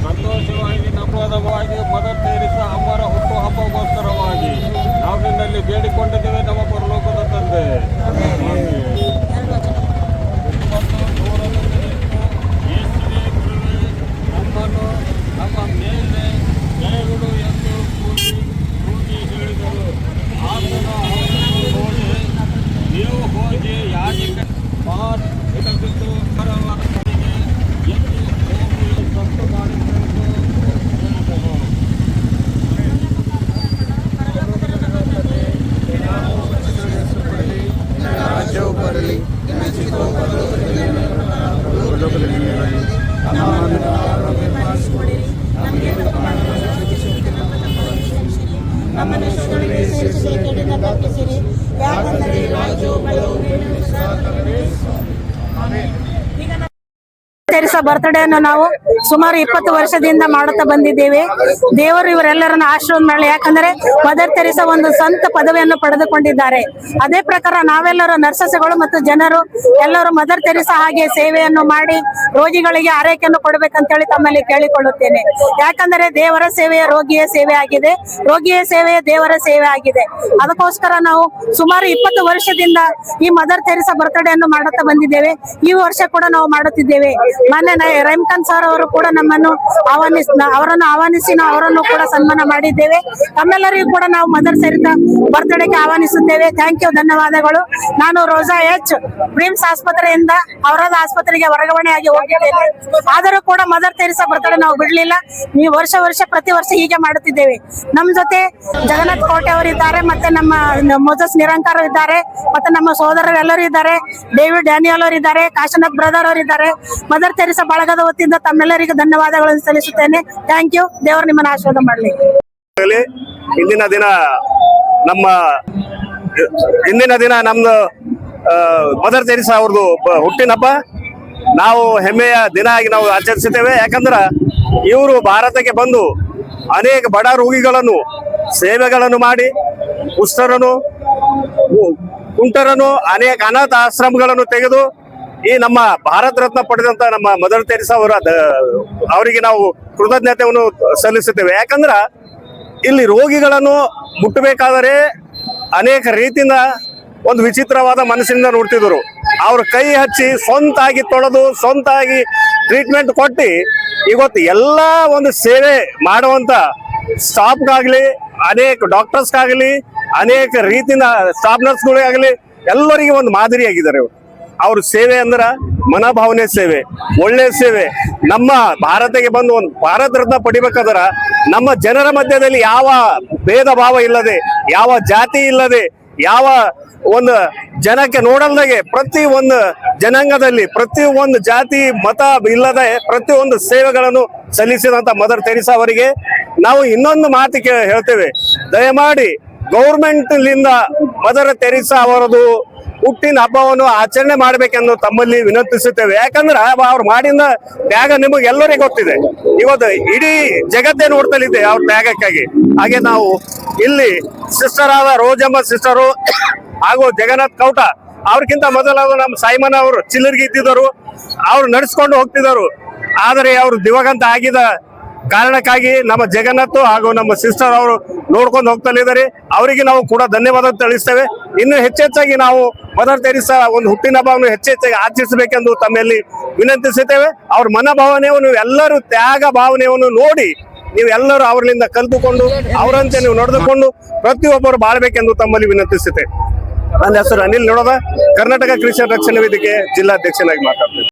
ಸಂತೋಷವಾಗಿ ನಮ್ರವಾಗಿ mother Teresa ಅಮ್ಮರ ಹುಟ್ಟುಹಬ್ಬಕ್ಕೋಸ್ಕರವಾಗಿ ನಾವು ನಿನ್ನಲ್ಲಿ ಬೇಡಿಕೊಂಡಿದ್ದೇವೆ ನಮ್ಮ ಪರಲೋಕದ ತಂದೆ. ನಮ್ಮನ್ನು ನಮ್ಮ ಮೇಲೆ ಜಯಗಳು ಎಂದು ಕೂಗಿ ಹೇಳಿದರು. ಆತನ ಅವರನ್ನು ನೋಡಿ ನೀವು ಹೋಗಿ ಯಾಜಿಕ ಮಹಾನ್ ಇದಕ್ಕಿಂತ ಪರವಾದ ಎಂದು ಹೋಗಿ ಸತ್ತು ಮಾಡಿದ್ದೆಂದು ಹೇಳಿದನು. ರಾಜ್ಯವು ಬರಲಿ, ನಮ್ಮನ್ನು ಶೋಧನೆಗೆ ಸೇರಿಸಿ ಕೆಡುಕನ್ನು ತಪ್ಪಿಸಿರಿ. ಯಾಕಂದರೆ ರಾಜ್ಯವು ಬಲವು ತೆರೇಸಾ ಬರ್ತ್ಡೇಯನ್ನು ನಾವು ಸುಮಾರು 20 ವರ್ಷದಿಂದ ಮಾಡುತ್ತಾ ಬಂದಿದ್ದೇವೆ. ದೇವರು ಇವರೆಲ್ಲರನ್ನು ಆಶೀರ್ವಾದ ಮಾಡಲಿ. ಯಾಕಂದ್ರೆ ಮದರ್ ತೆರೇಸಾ ಒಂದು ಸಂತ ಪದವಿಯನ್ನು ಪಡೆದುಕೊಂಡಿದ್ದಾರೆ. ಅದೇ ಪ್ರಕಾರ ನಾವೆಲ್ಲರೂ ನರ್ಸಸ್ಗಳು ಮತ್ತು ಜನರು ಎಲ್ಲರೂ ಮದರ್ ತೆರೇಸಾ ಹಾಗೆ ಸೇವೆಯನ್ನು ಮಾಡಿ ರೋಗಿಗಳಿಗೆ ಆರೈಕೆಯನ್ನು ಕೊಡಬೇಕಂತ ಹೇಳಿ ತಮ್ಮಲ್ಲಿ ಕೇಳಿಕೊಳ್ಳುತ್ತೇನೆ. ಯಾಕಂದರೆ ದೇವರ ಸೇವೆಯ ರೋಗಿಯ ಸೇವೆ ಆಗಿದೆ, ರೋಗಿಯ ಸೇವೆಯ ದೇವರ ಸೇವೆ ಆಗಿದೆ. ಅದಕ್ಕೋಸ್ಕರ ನಾವು ಸುಮಾರು 20 ವರ್ಷದಿಂದ ಈ ಮದರ್ ತೆರೇಸಾ ಬರ್ತ್ಡೇಯನ್ನು ಮಾಡುತ್ತಾ ಬಂದಿದ್ದೇವೆ. ಈ ವರ್ಷ ಕೂಡ ನಾವು ಮಾಡುತ್ತಿದ್ದೇವೆ. ಮೊನ್ನೆ ರೈಮ್ಖಾನ್ ಸರ್ ಅವರು ಕೂಡ ನಮ್ಮನ್ನು ಅವರನ್ನು ಆಹ್ವಾನಿಸಿ ನಾವು ಅವರನ್ನು ಕೂಡ ಸನ್ಮಾನ ಮಾಡಿದ್ದೇವೆ. ತಮ್ಮೆಲ್ಲರಿಗೂ ಕೂಡ ನಾವು ಮದರ್ ತೆರೇಸಾ ಬರ್ತ್ಡೇಗೆ ಆಹ್ವಾನಿಸುತ್ತೇವೆ. ಥ್ಯಾಂಕ್ ಯು, ಧನ್ಯವಾದಗಳು. ನಾನು ರೋಜಾ ಎಚ್ ಪ್ರಿಮ್ಸ್ ಆಸ್ಪತ್ರೆಯಿಂದ ಅವರದ ಆಸ್ಪತ್ರೆಗೆ ವರ್ಗಾವಣೆಯಾಗಿ ಹೋಗಿದ್ದೇನೆ. ಆದರೂ ಕೂಡ ಮದರ್ ತೆರೇಸಾ ಬರ್ತ್ಡೇ ನಾವು ಬಿಡ್ಲಿಲ್ಲ. ನೀವು ವರ್ಷ ಪ್ರತಿ ವರ್ಷ ಹೀಗೆ ಮಾಡುತ್ತಿದ್ದೇವೆ. ನಮ್ಮ ಜೊತೆ ಜಗನ್ನಾಥ್ ಕೋಟೆ ಅವರಿದ್ದಾರೆ, ಮತ್ತೆ ನಮ್ಮ ಮೋಸಸ್ ನಿರಂಕಾರ ಇದ್ದಾರೆ, ಮತ್ತೆ ನಮ್ಮ ಸೋದರರೆಲ್ಲರೂ ಇದ್ದಾರೆ, ಡೇವಿಡ್ ಡ್ಯಾನಿಯಲ್ ಅವರು ಇದ್ದಾರೆ, ಕಾಶನಾಥ್ ಬ್ರದರ್ ಅವರು ಇದ್ದಾರೆ. ಮದರ್ ತೆರೇಸಾ ಬಳಗದ ವತಿಯಿಂದ ತಮ್ಮೆಲ್ಲರಿಗೂ ಧನ್ಯವಾದಗಳನ್ನು ಸಲ್ಲಿಸುತ್ತೇನೆ. Thank you. ದೇವರು ನಿಮ್ಮನ್ನು ಆಶೀರ್ವಾದ ಮಾಡಲಿ. ಇಂದಿನ ದಿನ ನಮ್ದು ಮದರ್ ತೆರೇಸಾ ಅವ್ರದ್ದು ಹುಟ್ಟಿನ ಹಬ್ಬ. ನಾವು ಹೆಮ್ಮೆಯ ದಿನ ಆಗಿ ನಾವು ಆಚರಿಸುತ್ತೇವೆ. ಯಾಕಂದ್ರೆ ಇವರು ಭಾರತಕ್ಕೆ ಬಂದು ಅನೇಕ ಬಡ ರೋಗಿಗಳನ್ನು ಸೇವೆಗಳನ್ನು ಮಾಡಿ, ಕುಷ್ಠರನ್ನು ಕುಂಟರನ್ನು ಅನೇಕ ಅನಾಥ ಆಶ್ರಮಗಳನ್ನು ತೆಗೆದು ಈ ನಮ್ಮ ಭಾರತ ರತ್ನ ಪಡೆದಂತ ನಮ್ಮ ಮದರ್ ತೆರೇಸಾ ಅವರಿಗೆ ನಾವು ಕೃತಜ್ಞತೆಯನ್ನು ಸಲ್ಲಿಸುತ್ತೇವೆ. ಯಾಕಂದ್ರ ಇಲ್ಲಿ ರೋಗಿಗಳನ್ನು ಮುಟ್ಟಬೇಕಾದರೆ ಅನೇಕ ರೀತಿಯಿಂದ ಒಂದು ವಿಚಿತ್ರವಾದ ಮನಸ್ಸಿನಿಂದ ನೋಡ್ತಿದ್ರು. ಅವ್ರ ಕೈ ಹಚ್ಚಿ ಸ್ವಂತಾಗಿ ತೊಳೆದು ಸ್ವಂತಾಗಿ ಟ್ರೀಟ್ಮೆಂಟ್ ಕೊಟ್ಟು ಇವತ್ತು ಎಲ್ಲ ಒಂದು ಸೇವೆ ಮಾಡುವಂತ ಸ್ಟಾಫ್ಗಾಗ್ಲಿ, ಅನೇಕ ಡಾಕ್ಟರ್ಸ್ಗಾಗಲಿ, ಅನೇಕ ರೀತಿಯಿಂದ ಸ್ಟಾಫ್ ನರ್ಸ್ಗಳಿಗಾಗಲಿ ಎಲ್ಲರಿಗೆ ಒಂದು ಮಾದರಿಯಾಗಿದ್ದಾರೆ. ಅವ್ರ ಸೇವೆ ಅಂದ್ರ ಮನೋಭಾವನೆ ಸೇವೆ, ಒಳ್ಳೆ ಸೇವೆ. ನಮ್ಮ ಭಾರತಕ್ಕೆ ಬಂದು ಒಂದು ಭಾರತ ರತ್ನ ಪಡಿಬೇಕಾದ್ರ ನಮ್ಮ ಜನರ ಮಧ್ಯದಲ್ಲಿ ಯಾವ ಭೇದ ಭಾವ ಇಲ್ಲದೆ, ಯಾವ ಜಾತಿ ಇಲ್ಲದೆ, ಯಾವ ಒಂದು ಜನಕ್ಕೆ ನೋಡಲ್ದಾಗೆ ಪ್ರತಿ ಒಂದು ಜನಾಂಗದಲ್ಲಿ ಪ್ರತಿ ಒಂದು ಜಾತಿ ಮತ ಇಲ್ಲದೆ ಪ್ರತಿಯೊಂದು ಸೇವೆಗಳನ್ನು ಸಲ್ಲಿಸಿದಂತ ಮದರ್ ತೆರೇಸಾ ಅವರಿಗೆ ನಾವು ಇನ್ನೊಂದು ಮಾತಿಗೆ ಹೇಳ್ತೇವೆ. ದಯಮಾಡಿ ಗೌರ್ಮೆಂಟ್ ಲಿಂದ ಮದರ್ ತೆರೇಸಾ ಅವರದು ಹುಟ್ಟಿನ ಹಬ್ಬವನ್ನು ಆಚರಣೆ ಮಾಡ್ಬೇಕೆಂದು ತಮ್ಮಲ್ಲಿ ವಿನಂತಿಸುತ್ತೇವೆ. ಯಾಕಂದ್ರ ಅವ್ರು ಮಾಡಿದ ತ್ಯಾಗ ನಿಮಗೆ ಎಲ್ಲರಿಗೂ ಗೊತ್ತಿದೆ. ಇವತ್ತು ಇಡೀ ಜಗತ್ತೇ ನೋಡ್ತಲಿದೆ ಅವ್ರ ತ್ಯಾಗಕ್ಕಾಗಿ. ಹಾಗೆ ನಾವು ಇಲ್ಲಿ ಸಿಸ್ಟರ್ ಆದ ರೋಜಮ್ಮ ಸಿಸ್ಟರು ಹಾಗೂ ಜಗನ್ನಾಥ್ ಕೌಟ ಅವ್ರಕ್ಕಿಂತ ಮೊದಲಾದ ನಮ್ಮ ಸೈಮನ್ ಅವರು ಚಿಲ್ಲರ್ಗಿ ಇದ್ದಿದ್ದರು, ಅವ್ರು ನಡೆಸ್ಕೊಂಡು ಹೋಗ್ತಿದ್ದರು. ಆದರೆ ಅವರು ದಿವಂಗತ ಆಗಿದ ಕಾರಣಕ್ಕಾಗಿ ನಮ್ಮ ಜಗನ್ನಾಥ್ ಹಾಗೂ ನಮ್ಮ ಸಿಸ್ಟರ್ ಅವರು ನೋಡ್ಕೊಂಡು ಹೋಗ್ತಲಿದ್ದಾರೆ. ಅವರಿಗೆ ನಾವು ಕೂಡ ಧನ್ಯವಾದ ತಿಳಿಸ್ತೇವೆ. ಇನ್ನು ಹೆಚ್ಚೆಚ್ಚಾಗಿ ನಾವು ಮದರ್ ತೆರೇಸಾ ಒಂದು ಹುಟ್ಟಿನ ಹಬ್ಬವನ್ನು ಹೆಚ್ಚೆಚ್ಚಾಗಿ ಆಚರಿಸಬೇಕೆಂದು ತಮ್ಮಲ್ಲಿ ವಿನಂತಿಸುತ್ತೇವೆ. ಅವ್ರ ಮನೋಭಾವನೆಯನ್ನು ಎಲ್ಲರೂ ತ್ಯಾಗ ಭಾವನೆಯನ್ನು ನೋಡಿ ನೀವೆಲ್ಲರೂ ಅವರಿಂದ ಕಲಿತುಕೊಂಡು ಅವರಂತೆ ನೀವು ನಡೆದುಕೊಂಡು ಪ್ರತಿಯೊಬ್ಬರು ಬಾಳ್ಬೇಕೆಂದು ತಮ್ಮಲ್ಲಿ ವಿನಂತಿಸುತ್ತೇವೆ. ನನ್ನ ಹೆಸರು ಅನಿಲ್ ನೋಡೋದ, ಕರ್ನಾಟಕ ಕ್ರಿಶ್ಚಿಯನ್ ರಕ್ಷಣಾ ವೇದಿಕೆ ಜಿಲ್ಲಾಧ್ಯಕ್ಷನಾಗಿ ಮಾತಾಡ್ತೇನೆ.